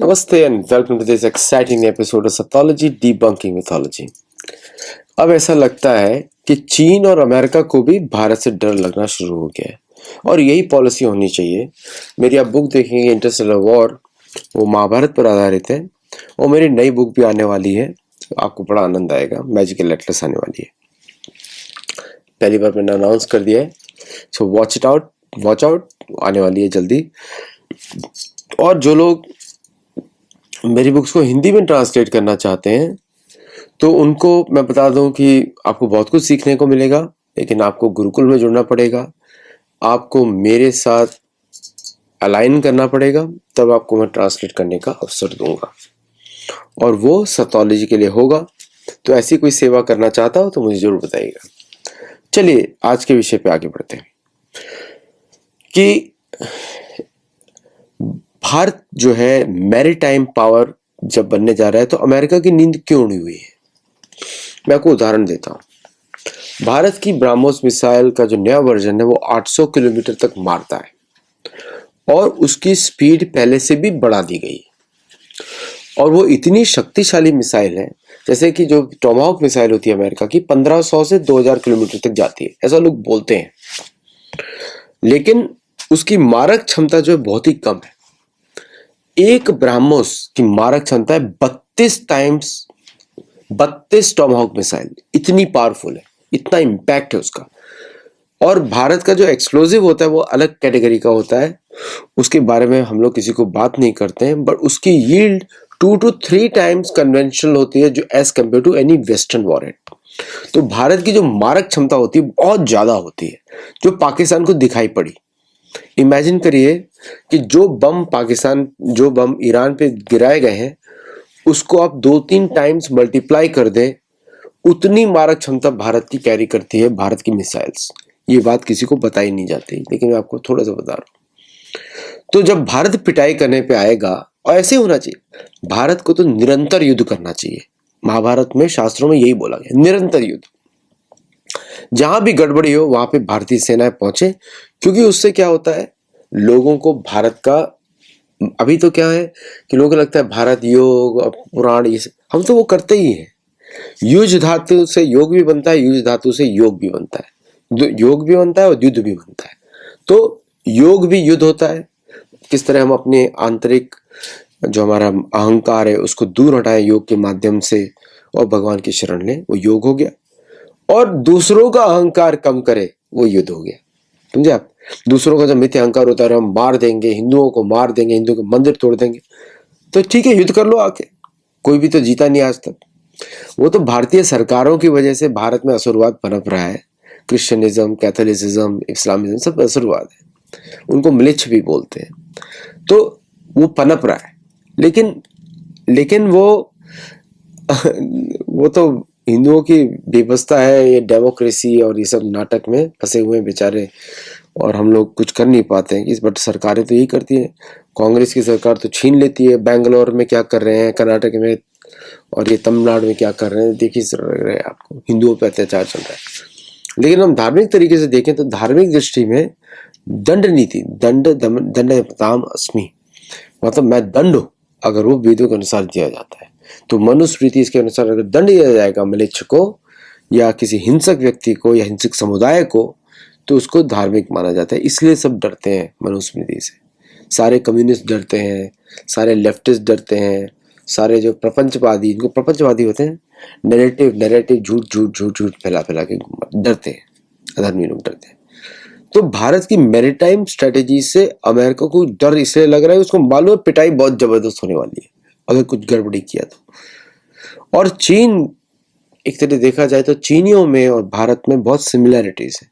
नमस्ते and welcome to this exciting episode of Sythology debunking mythology. अब ऐसा लगता है कि चीन और अमेरिका को भी भारत से डर लगना शुरू हो गया है और यही पॉलिसी होनी चाहिए। मेरी आप बुक देखेंगे इंटरस्टेलर वॉर, वो महाभारत पर आधारित है और मेरी नई बुक भी आने वाली है, आपको बड़ा आनंद आएगा। मैजिकल एटलस आने वाली है, पहली बार मैंने अनाउंस कर दिया है, सो वॉच आउट आने वाली है जल्दी। और जो लोग मेरी बुक्स को हिंदी में ट्रांसलेट करना चाहते हैं तो उनको मैं बता दूं कि आपको बहुत कुछ सीखने को मिलेगा, लेकिन आपको गुरुकुल में जुड़ना पड़ेगा, आपको मेरे साथ अलाइन करना पड़ेगा, तब आपको मैं ट्रांसलेट करने का अवसर दूंगा और वो सैथोलॉजी के लिए होगा। तो ऐसी कोई सेवा करना चाहता हो तो मुझे जरूर बताइएगा। चलिए आज के विषय पे आगे बढ़ते हैं कि भारत जो है मैरीटाइम पावर जब बनने जा रहा है तो अमेरिका की नींद क्यों उड़ी हुई है। मैं आपको उदाहरण देता हूं। भारत की ब्रह्मोस मिसाइल का जो नया वर्जन है वो 800 किलोमीटर तक मारता है और उसकी स्पीड पहले से भी बढ़ा दी गई है और वो इतनी शक्तिशाली मिसाइल है, जैसे कि जो टोमाहॉक मिसाइल होती है अमेरिका की 1500 से 2000 किलोमीटर तक जाती है, ऐसा लोग बोलते हैं, लेकिन उसकी मारक क्षमता जो है बहुत ही कम है। एक ब्रह्मोस की मारक क्षमता है 32 टॉमहॉक मिसाइल, इतनी पावरफुल है, इतना इंपैक्ट है उसका। और भारत का जो एक्सप्लोजिव होता है वो अलग कैटेगरी का होता है, उसके बारे में हम लोग किसी को बात नहीं करते हैं, बट उसकी यील्ड 2 to 3 टाइम्स कन्वेंशनल होती है जो as compared to any western warhead. तो भारत की जो मारक क्षमता होती है बहुत ज्यादा होती है, जो पाकिस्तान को दिखाई पड़ी। इमेजिन करिए कि जो बम ईरान पे गिराए गए हैं उसको आप 2-3 टाइम्स मल्टीप्लाई कर दें, उतनी मारक क्षमता भारत की कैरी करती है भारत की मिसाइल्स। ये बात किसी को बताई नहीं जाती, लेकिन मैं आपको थोड़ा सा बता रहा हूं। तो जब भारत पिटाई करने पे आएगा, और ऐसे होना चाहिए, भारत को तो निरंतर युद्ध करना चाहिए। महाभारत में शास्त्रों में यही बोला गया, निरंतर युद्ध। जहां भी गड़बड़ी हो वहां पे भारतीय सेनाएं पहुंचे, क्योंकि उससे क्या होता है, लोगों को भारत का, अभी तो क्या है कि लोगों को लगता है भारत योग पुराण ये हम तो वो करते ही हैं। युज धातु से योग भी बनता है, युज धातु से योग भी बनता है, योग भी बनता है और युद्ध भी बनता है। तो योग भी युद्ध होता है। किस तरह हम अपने आंतरिक जो हमारा अहंकार है उसको दूर हटाएं योग के माध्यम से और भगवान की शरण लें, वो योग हो गया। और दूसरों का अहंकार कम करे, वो युद्ध हो गया। समझे आप? दूसरों का जो मिथ्य अहंकार होता है, हम मार देंगे, हिंदुओं को मार देंगे, हिंदुओं के मंदिर तोड़ देंगे, तो ठीक है, युद्ध कर लो आके, कोई भी तो जीता नहीं आज तक। वो तो भारतीय सरकारों की वजह से भारत में असुरवाद पनप रहा है। क्रिश्चियनिज्म, कैथोलिसिज्म, इस्लामिज्म सब असुरवाद है, उनको मिलिच भी बोलते हैं। तो वो पनप रहा है, लेकिन वो तो हिंदुओं की व्यवस्था है, ये डेमोक्रेसी और ये सब नाटक में फंसे हुए हैं बेचारे, और हम लोग कुछ कर नहीं पाते हैं। बट सरकारें तो यही करती हैं। कांग्रेस की सरकार तो छीन लेती है, बेंगलोर में क्या कर रहे हैं, कर्नाटक में, और ये तमिलनाडु में क्या कर रहे हैं, देखिए रहे आपको, हिंदुओं पर अत्याचार चल रहा है। लेकिन हम धार्मिक तरीके से देखें तो धार्मिक दृष्टि में दंड नीति, दंड अस्मि, मतलब मैं दंड हूं, अगर वो वेदों के अनुसार दिया जाता है तो मनुस्मृति इसके अनुसार अगर दंड दिया जाएगा मलेच्छ को या किसी हिंसक व्यक्ति को या हिंसक समुदाय को, तो उसको धार्मिक माना जाता है। इसलिए सब डरते हैं मनुस्मृति से, सारे कम्युनिस्ट डरते हैं, सारे लेफ्टिस्ट डरते हैं, सारे जो प्रपंचवादी, इनको प्रपंचवादी होते हैं, नैरेटिव झूठ फैला के डरते हैं, अधर्मी लोग डरते हैं। तो भारत की मैरीटाइम स्ट्रेटेजी से अमेरिका को डर इसलिए लग रहा है, उसको मालूम है पिटाई बहुत जबरदस्त होने वाली है अगर कुछ गड़बड़ी किया तो। और चीन, एक तरह देखा जाए तो चीनियों में और भारत में बहुत सिमिलैरिटीज है,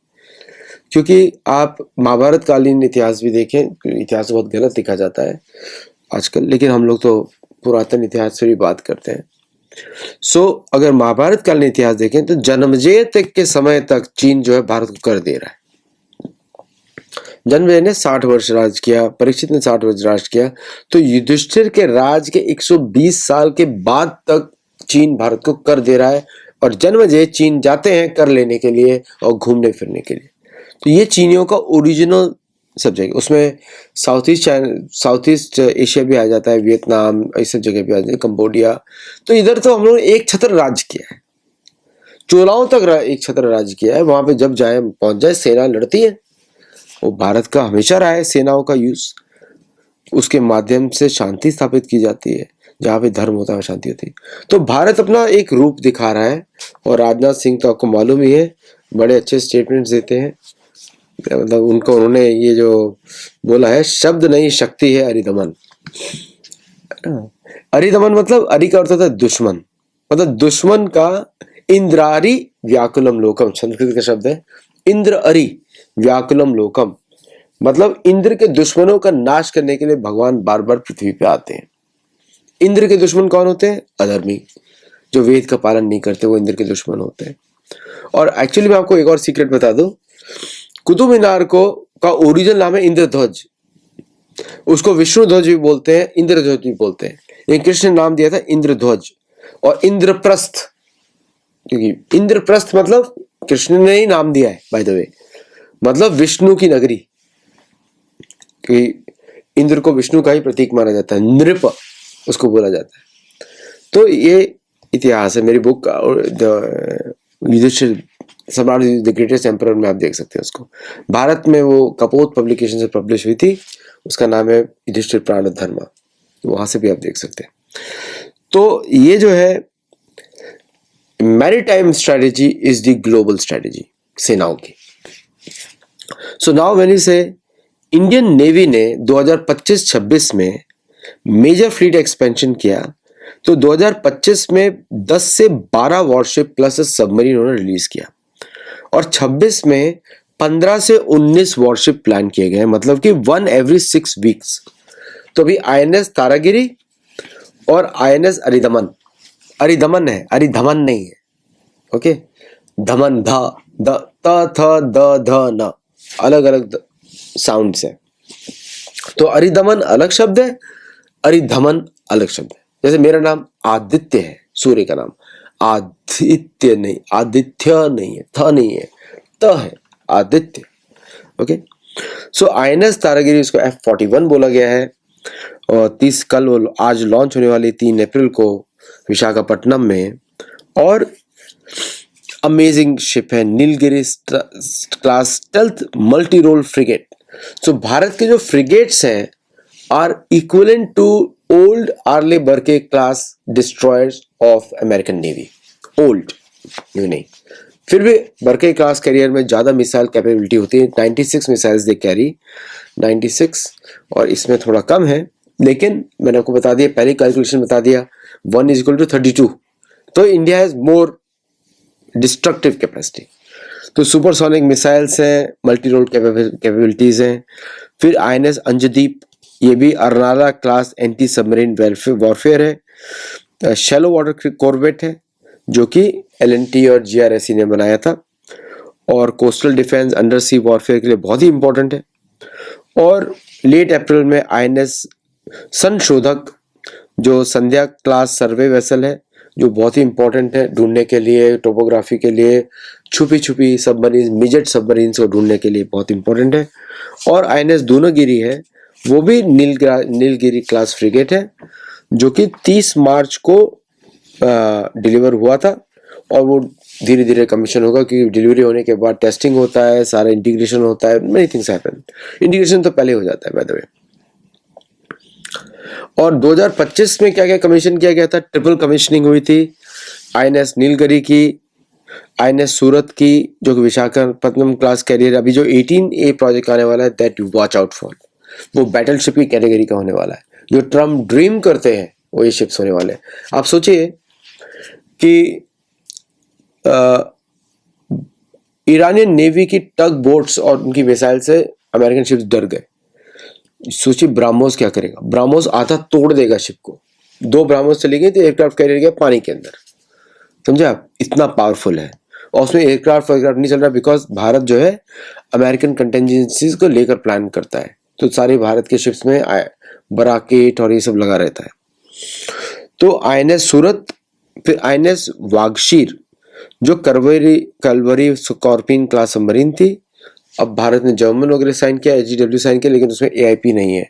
क्योंकि आप महाभारत कालीन इतिहास भी देखें, इतिहास बहुत गलत लिखा जाता है आजकल, लेकिन हम लोग तो पुरातन इतिहास से भी बात करते हैं। अगर महाभारत कालीन इतिहास देखें तो जन्मेजय के समय तक चीन जो है भारत को कर दे रहा है। जन्मेजय ने 60 वर्ष राज किया, परीक्षित ने 60 वर्ष राज किया, तो युधिष्ठिर के राज के 120 साल के बाद तक चीन भारत को कर दे रहा है, और जन्मेजय चीन जाते हैं कर लेने के लिए और घूमने फिरने के लिए। तो ये चीनियों का ओरिजिनल सब जगह, उसमें साउथ ईस्ट एशिया भी आ जाता है, वियतनाम, इस सब जगह भी आ जाता है, कंबोडिया। तो इधर तो हम लोग ने एक छत्र राज्य किया है, चोलाओं तक एक छत्र राज्य किया है। वहां पे जब जाए पहुंच जाए, सेना लड़ती है, वो भारत का हमेशा रहा है सेनाओं का यूज, उसके माध्यम से शांति स्थापित की जाती है, जहाँ पे धर्म होता है शांति होती है। तो भारत अपना एक रूप दिखा रहा है, और राजनाथ सिंह तो आपको मालूम ही है, बड़े अच्छे स्टेटमेंट्स देते हैं। मतलब उन्होंने ये जो बोला है, शब्द नहीं शक्ति है अरिदमन। अरिदमन मतलब, अरि का अर्थ होता है दुश्मन, मतलब दुश्मन का इंद्रारी व्याकुलम लोकम, संस्कृत का शब्द है इंद्र अरि व्याकुलम लोकम, मतलब इंद्र के दुश्मनों का नाश करने के लिए भगवान बार बार पृथ्वी पे आते हैं। इंद्र के दुश्मन कौन होते हैं? अधर्मी, जो वेद का पालन नहीं करते, वो इंद्र के दुश्मन होते हैं। और एक्चुअली मैं आपको एक और सीक्रेट बता दूं, कुतुब मीनार को का ओरिजिनल नाम है इंद्रध्वज, उसको विष्णु ध्वज भी बोलते हैं, इंद्रध्वज भी बोलते हैं। ये कृष्ण ने नाम दिया था इंद्रध्वज। और इंद्रप्रस्थ, क्योंकि इंद्रप्रस्थ मतलब कृष्ण ने ही नाम दिया है बाय द वे, मतलब विष्णु की नगरी, क्योंकि इंद्र को विष्णु का ही प्रतीक माना जाता है, नृप उसको बोला जाता है। तो ये इतिहास है मेरी बुक युधिष्ठिर सम्राट द ग्रेटेस्ट एम्परर में, आप देख सकते हैं उसको। भारत में वो कपोत पब्लिकेशन से पब्लिश हुई थी, उसका नाम है युधिष्ठिर प्राण धर्मा, वहां से भी आप देख सकते हैं। तो ये जो है maritime strategy is the global strategy सेनाओं की। सो नाउ व्हेन यू से इंडियन नेवी ने 2025-26 में मेजर फ्लीट एक्सपेंशन किया, तो 2025 में 10 से 12 वॉरशिप प्लस सबमरीन उन्होंने रिलीज किया, और 26 में 15 से 19 वॉरशिप प्लान किए गए, मतलब कि 1 एवरी 6 वीक्स। तो अभी आईएनएस तारागिरी और आईएनएस अरिदमन, अरिदमन है, अरिधमन नहीं है, ओके, धमन ध द त थ द ध न, अलग अलग साउंड्स है। तो अरिदमन अलग शब्द है, अरिधमन अलग शब्द है। जैसे मेरा नाम आदित्य है, सूर्य का नाम आदित्य नहीं, आदित्य नहीं है, थ नहीं है, त है, आदित्य। ओके, सो आईएनएस तारागिरी, इसको F41 बोला गया है, और आज लॉन्च होने वाली 3 अप्रैल को विशाखापट्टनम में। और अमेजिंग शिप है Nilgiri class stealth multi role frigate. So Bharat के जो फ्रिगेट्स हैं are equivalent to old Arleigh Burke class destroyers of American navy. Old नहीं, फिर भी बर्के क्लास कैरियर में ज्यादा मिसाइल कैपेबिलिटी होती है, 96 मिसाइल्स दे कैरी, 96, और इसमें थोड़ा कम है, लेकिन मैंने आपको बता दिया, पहले कैलकुलेशन बता दिया, 1 इज इक्वल टू 32। तो India has more destructive capacity. तो सुपरसोनिक मिसाइल्स हैं, मल्टी रोल कैपेबिलिटीज हैं। फिर आईएनएस अंजदीप, ये भी Arnala class anti submarine warfare है। शैलो वाटर कॉर्वेट है, जो कि एलएनटी और जीआरएससी ने बनाया था, और कोस्टल डिफेंस अंडर सी वॉरफेयर के लिए बहुत ही इंपॉर्टेंट है। और लेट अप्रैल में आईएनएस संशोधक, जो संध्या क्लास सर्वे वेसल है, जो बहुत ही इंपॉर्टेंट है ढूंढने के लिए, टोपोग्राफी के लिए, छुपी छुपी सबमरीन, मिजेट सबमरीन को ढूंढने के लिए बहुत इंपॉर्टेंट है। और आईएनएस दूनागिरी है, वो भी नीलगिरी क्लास फ्रिगेट है, जो कि 30 मार्च को डिलीवर हुआ था, और वो धीरे धीरे कमीशन होगा, क्योंकि डिलीवरी होने के बाद टेस्टिंग होता है, सारा इंटीग्रेशन होता है, मेनी थिंग्स हैपन। इंटीग्रेशन तो पहले हो जाता है बाय द वे। और 2025 में क्या क्या कमीशन किया गया था? ट्रिपल कमीशनिंग हुई थी आईएनएस नीलगिरी की, आईएनएस सूरत की, जो कि विशाखापट्टनम क्लास कैरियर, अभी जो 18A प्रोजेक्ट आने वाला है, that you watch out for, वो बैटलशिप की कैटेगरी का होने वाला है। जो ट्रम्प ड्रीम करते हैं वो ये शिप्स होने वाले हैं। आप सोचिए कि ईरानियन नेवी की टग बोट्स और उनकी मिसाइल से अमेरिकन शिप्स डर गए। सोचिए ब्राह्मोस क्या करेगा, ब्राह्मोस आधा तोड़ देगा शिप को। 2 ब्राह्मोस चली गई तो एयरक्राफ्ट कैरियर गया पानी के अंदर, समझे आप, इतना पावरफुल है। और उसमें एयरक्राफ्ट नहीं चल रहा, बिकॉज भारत जो है अमेरिकन कंटेंजेंसीज को लेकर प्लान करता है, तो सारे भारत के शिप्स में बराकेट और ये सब लगा रहता है। तो आईएनएस सूरत, फिर आईएनएस वागशीर, जो कलवरी स्कॉर्पियन क्लास सबमरीन थी, अब भारत ने जर्मन वगैरह साइन किया, HGW साइन किया, लेकिन उसमें AIP नहीं है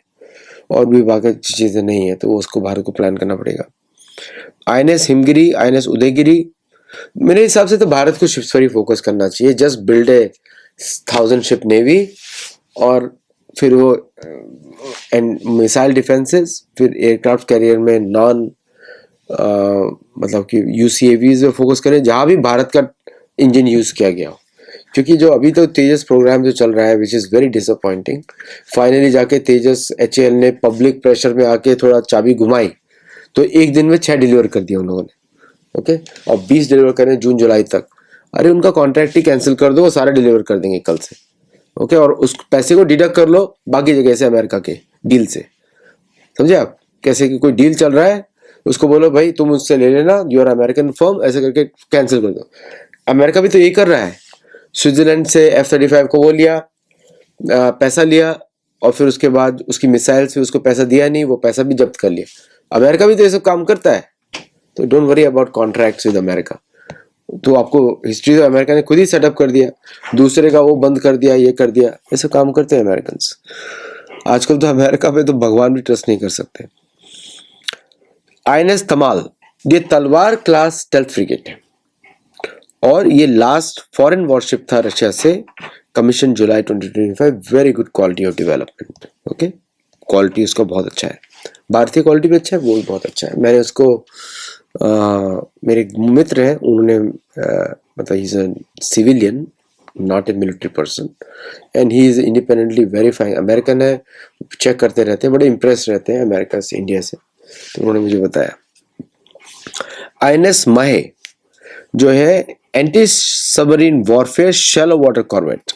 और भी बाकी चीज़ें नहीं है, तो उसको भारत को प्लान करना पड़ेगा। INS हिमगिरी, INS उदयगिरी, मेरे हिसाब से तो भारत को शिप्स पर ही फोकस करना चाहिए। Just build a 1000 ship navy और फिर वो एंड मिसाइल डिफेंसेस, फिर एयरक्राफ्ट कैरियर में नॉन मतलब कि UCAVs में फोकस करें जहां भी भारत का इंजन यूज किया गया हो। क्योंकि जो अभी तो तेजस प्रोग्राम जो चल रहा है which is very disappointing, finally जाके तेजस HAL ने पब्लिक प्रेशर में आके थोड़ा चाबी घुमाई तो एक दिन में 6 डिलीवर कर दिया उन लोगों ने, ओके, और 20 डिलीवर करें जून जुलाई तक। अरे उनका कॉन्ट्रैक्ट ही कैंसिल कर दो, वो सारे डिलीवर कर देंगे कल से, ओके, और उस पैसे को डिडक्ट कर लो बाकी जगह से, अमेरिका के डील से। समझे आप? कैसे कि कोई डील चल रहा है, उसको बोलो भाई तुम उससे ले लेना, यू आर अमेरिकन फर्म, ऐसे करके कैंसिल कर दो। अमेरिका भी तो यही कर रहा है। स्विट्जरलैंड से F-35 को वो लिया, पैसा लिया, और फिर उसके बाद उसकी मिसाइल से उसको पैसा दिया नहीं, वो पैसा भी जब्त कर लिया। अमेरिका भी तो ये सब काम करता है, तो don't worry about contracts with America. तो आपको हिस्ट्री तो अमेरिका ने खुद ही सेटअप कर दिया, दूसरे का वो बंद कर दिया, ये कर दिया, ऐसे काम करते हैं अमेरिकन। आजकल तो अमेरिका पे तो भगवान भी ट्रस्ट नहीं कर सकते। INS तमाल, ये तलवार क्लास स्टेल्थ फ्रिगेट है और ये लास्ट फॉरेन वॉरशिप था रशिया से, commission July 2025। Very good quality of development, okay, quality उसका बहुत अच्छा है, भारतीय क्वालिटी भी अच्छा है, वो भी बहुत अच्छा है। मैंने उसको मेरे एक मित्र हैं, उन्होंने मतलब he is a civilian, not a military person, and he is independently verifying, American है, चेक करते रहते हैं, बड़े इंप्रेस रहते हैं अमेरिका से, इंडिया से, तो उन्होंने मुझे बताया। INS माहे जो है anti submarine warfare shallow water corvette,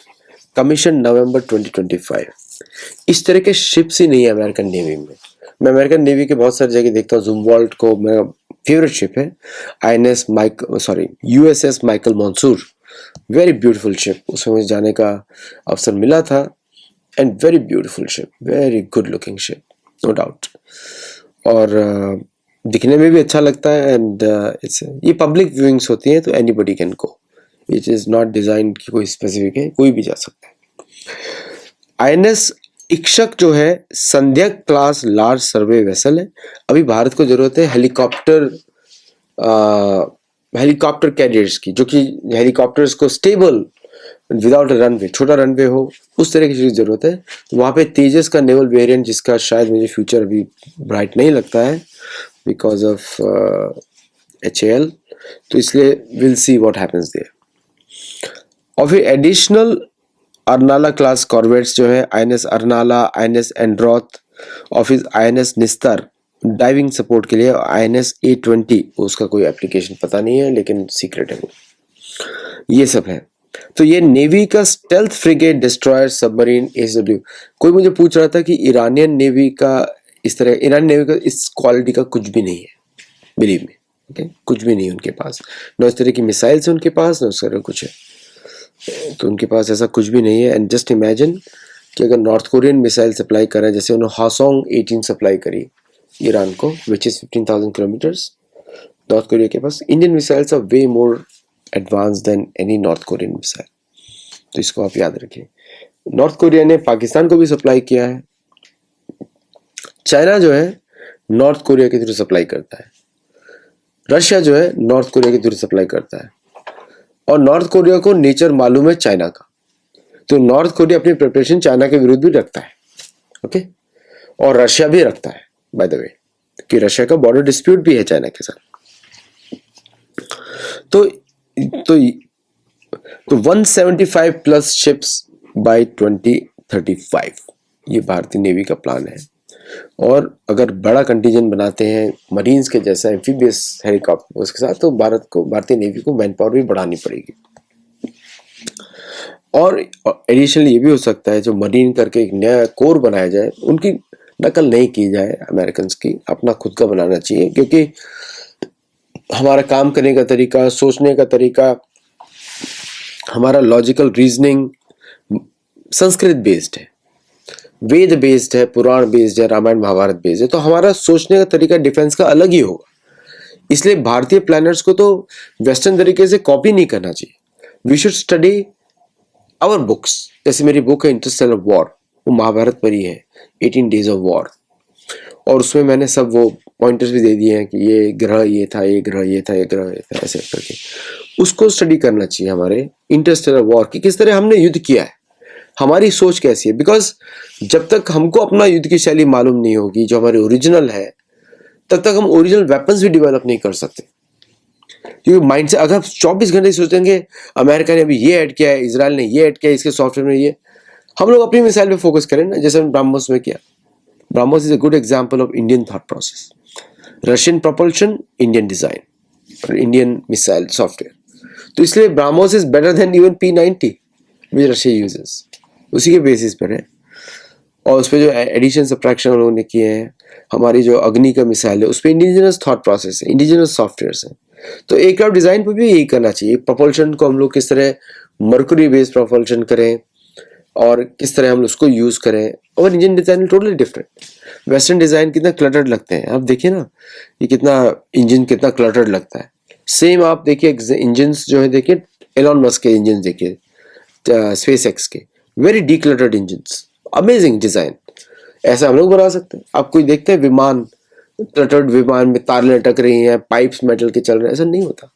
commission November 2025। इस तरह के शिप्स ही नहीं है अमेरिकन नेवी में। मैं अमेरिकन नेवी के बहुत सारी जगह देखता हूँ, ज़ूमवॉल्ट को मेरा फेवरेट शिप है, USS Michael Monsoor, very beautiful ship, उसमें मुझे जाने का अवसर मिला था, and very beautiful ship, very good looking ship, no doubt, और दिखने में भी अच्छा लगता है, एंड ये पब्लिक व्यूइंग्स होती हैं तो anybody can go, it is not design कि कोई स्पेसिफिक है, कोई भी जा सकता है। INS इक्षक जो है संध्या क्लास लार्ज सर्वे वेसल है। अभी भारत को जरूरत है हेलीकॉप्टर कैरियर्स की, जो कि हेलीकॉप्टर्स को स्टेबल विदाउट रनवे, छोटा रनवे हो, उस तरह की चीज़ जरूरत है। तो वहाँ पे तेजस का नेवल वेरिएंट, जिसका शायद मुझे फ्यूचर अभी ब्राइट नहीं लगता है बिकॉज ऑफ HAL, तो इसलिए will see what happens there. और फिर एडिशनल अर्नाला क्लास कॉर्वेट्स जो है, INS अर्नाला, INS एंड्रॉथ, और फिर INS निस्तर डाइविंग सपोर्ट के लिए, INS A20, उसका कोई एप्लीकेशन पता नहीं है लेकिन सीक्रेट है वो, ये सब है। तो ये नेवी का stealth frigate, destroyer, submarine, AW। कोई मुझे पूछ रहा था कि ईरानियन नेवी का इस तरह, ईरान नेवी का इस क्वालिटी का कुछ भी नहीं है, बिलीव मी, ओके, कुछ भी नहीं है उनके पास, न इस तरह की मिसाइल्स उनके पास, न उस तरह कुछ है, तो उनके पास ऐसा कुछ भी नहीं है। एंड जस्ट इमेजिन कि अगर नॉर्थ कोरियन मिसाइल सप्लाई कर रहे हैं, जैसे उन्होंने हासोंग 18 सप्लाई करी ईरान को, which is 15,000 kilometres, north Korea के पास Indian missiles are way more advance than any north Korean missile, तो इसको आप याद रखिए। नॉर्थ कोरिया ने पाकिस्तान को भी सप्लाई किया है, चाइना जो है नॉर्थ कोरिया के थ्रू सप्लाई करता है, रशिया जो है नॉर्थ कोरिया के थ्रू सप्लाई करता है, और नॉर्थ कोरिया को नेचर मालूम है चाइना का, तो नॉर्थ कोरिया अपनी प्रिपरेशन चाइना के विरुद्ध भी रखता है, ओके, और रशिया भी रखता है बाय द वे, कि रशिया का बॉर्डर डिस्प्यूट भी है चाइना के साथ। तो 175 प्लस शिप्स बाय 2035 ये भारतीय नेवी का प्लान है। और अगर बड़ा कंटीजेंट बनाते हैं मरीन्स के जैसा एम्फीबियस हेलीकॉप्टर उसके साथ, तो भारतीय नेवी को मैन पावर भी बढ़ानी पड़ेगी। और एडिशनली ये भी हो सकता है जो मरीन करके एक नया कोर बनाया जाए, उनकी नकल नहीं की जाए अमेरिकन की, अपना खुद का बनाना चाहिए, क्योंकि हमारा काम करने का तरीका, सोचने का तरीका, हमारा लॉजिकल रीजनिंग संस्कृत बेस्ड है, वेद बेस्ड है, पुराण बेस्ड है, रामायण महाभारत बेस्ड है, तो हमारा सोचने का तरीका डिफेंस का अलग ही होगा। इसलिए भारतीय प्लानर्स को तो वेस्टर्न तरीके से कॉपी नहीं करना चाहिए, we should study our books, जैसे मेरी बुक है इंटरस्टेलर वॉर, वो महाभारत पर ही है, 18 डेज ऑफ वॉर, और उसमें मैंने सब वो पॉइंटर्स भी दे दिए हैं कि ये ग्रह ये था, ये ग्रह ये था, ये ग्रह ये था, ऐसे करके उसको स्टडी करना चाहिए हमारे इंटरस्टेलर वॉर की, किस तरह हमने युद्ध किया है, हमारी सोच कैसी है। बिकॉज जब तक हमको अपना युद्ध की शैली मालूम नहीं होगी जो हमारी ओरिजिनल है, तब तक हम ओरिजिनल वेपन्स भी डेवलप नहीं कर सकते। क्योंकि माइंड से अगर 24 घंटे सोचेंगे अमेरिका ने अभी ये ऐड किया है, इसराइल ने ये ऐड किया है, इसके सॉफ्टवेयर में ये, हम लोग अपनी मिसाइल पे फोकस करें ना, जैसे हमने ब्रह्मोस में किया। BrahMos is a good example of Indian thought process, Russian propulsion, Indian design और इंडियन मिसाइल सॉफ्टवेयर। तो इसलिए BrahMos is better than even P90 which Russia uses, उसी के बेसिस पर है। और उस पर जो एडिशन सब्ट्रैक्शन उन लोगों ने किए हैं, हमारी जो अग्नि का मिसाइल है उस पर इंडिजिनस थॉट प्रोसेस है, इंडिजिनस सॉफ्टवेयर है। तो एयरक्राफ्ट डिजाइन पर भी यही करना चाहिए। प्रोपल्शन को हम लोग किस तरह मर्क्यूरी बेस्ड प्रोपल्शन करें और किस तरह हम उसको यूज करें, और engine design totally different. Western design कितना क्लटर्ड लगते हैं, आप देखिए ना, ये कितना इंजन कितना क्लटर्ड लगता है। सेम आप देखिए इंजन जो है, देखिए एलॉन मस्क के इंजन देखिए, स्पेस एक्स के, वेरी डीक्लटर्ड इंजन, अमेजिंग डिजाइन। ऐसा हम लोग बना सकते हैं। आप कोई देखते हैं विमान, क्लटर्ड विमान में तार लटक रही हैं, पाइप्स मेटल के चल रहे हैं, ऐसा नहीं होता।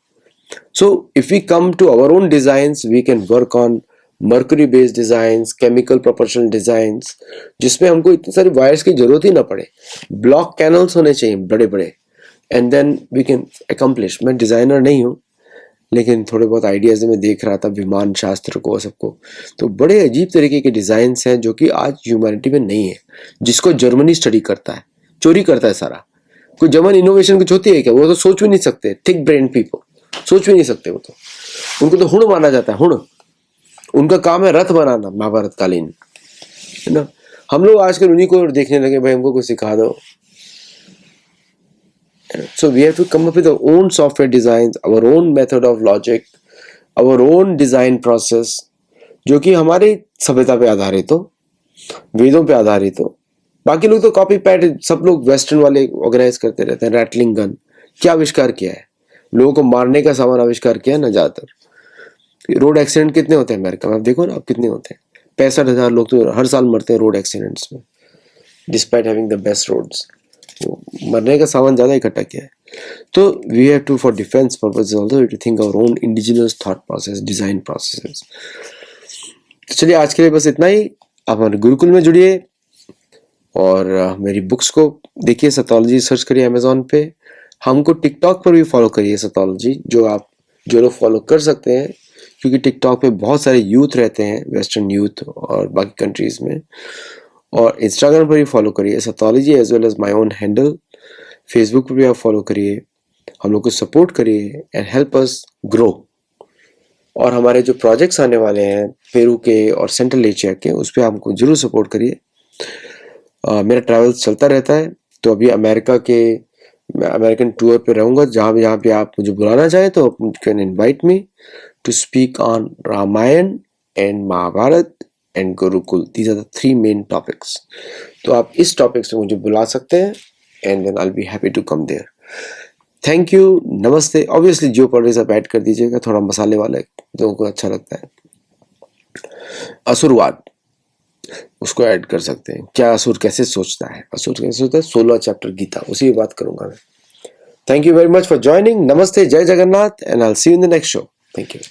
So if we come to our own designs, we can work on mercury based designs, chemical propulsion designs, जिसमें हमको इतनी सारी वायर्स की जरूरत ही ना पड़े, ब्लॉक कैनल्स होने चाहिए बड़े बड़े, and then we can accomplish. मैं डिजाइनर नहीं हूँ, लेकिन थोड़े बहुत आइडियाज में देख रहा था विमान शास्त्र को सबको, तो बड़े अजीब तरीके के डिजाइन्स हैं जो कि आज ह्यूमैनिटी में नहीं है, जिसको जर्मनी स्टडी करता है, चोरी करता है सारा। कोई जर्मन इनोवेशन कुछ होती है क्या? वो तो सोच भी नहीं सकते, थिक ब्रेन पीपल सोच भी नहीं सकते, वो तो उनको तो हुण माना जाता है, हुण उनका काम है रथ बनाना महाभारत कालीन, है ना। हम लोग आजकल उन्हीं को देखने लगे, भाई हमको कुछ सिखा दो। So we have to come up with our own software designs, our own method of logic, our own design process, जो कि हमारी सभ्यता पे आधारित हो, वेदों पे आधारित हो। बाकी लोग तो कॉपी पैड, सब लोग वेस्टर्न वाले ऑर्गेनाइज करते रहते हैं। रैटलिंग गन क्या आविष्कार किया है? लोगों को मारने का सामान आविष्कार किया है ना ज्यादातर। रोड एक्सीडेंट कितने होते हैं अमेरिका में, आप देखो ना, आप कितने होते हैं। 65,000 लोग तो हर साल मरते हैं रोड एक्सीडेंट्स में, despite having the best roads. मरने का सामान ज्यादा इकट्ठा किया है। तो we have to, for defence purpose also, to think our own indigenous thought process, design processes. तो चलिए आज के लिए बस इतना ही। आप हमारे गुरुकुल में जुड़िए और मेरी बुक्स को देखिए, सतोलॉजी सर्च करिए अमेजोन पे। हमको टिकटॉक पर भी फॉलो करिए सतोलॉजी, जो लोग फॉलो कर सकते हैं, क्योंकि टिकटॉक पे बहुत सारे यूथ रहते हैं, वेस्टर्न यूथ और बाकी कंट्रीज में। और इंस्टाग्राम पर भी फॉलो करिए Satology as well as my own handle. Facebook पर भी आप फॉलो करिए, हम लोग को सपोर्ट करिए एंड हेल्प अस ग्रो। और हमारे जो प्रोजेक्ट्स आने वाले हैं पेरू के और सेंट्रल एशिया के, उस पर हमको जरूर सपोर्ट करिए। मेरा ट्रैवल चलता रहता है, तो अभी अमेरिकन टूर पे रहूंगा। जहाँ पे आप मुझे बुलाना चाहें तो you can invite me to speak on Ramayana and Mahabharata and gurukul. These are the 3 main topics. तो आप इस टॉपिक से मुझे बुला सकते हैं and then I will be happy to come there. Thank you, नमस्ते। ऑब्वियसली जियो पॉलिटिक्स आप ऐड कर दीजिएगा, थोड़ा मसाले वाला लोगों को अच्छा लगता है। असुरवाद उसको ऐड कर सकते हैं। क्या असुर कैसे सोचता है, असुर कैसे सोचता है, 16 चैप्टर गीता, उसी की बात करूंगा मैं। Thank you very much for joining. नमस्ते, जय Jagannath, and I will see you in the next show. Thank you.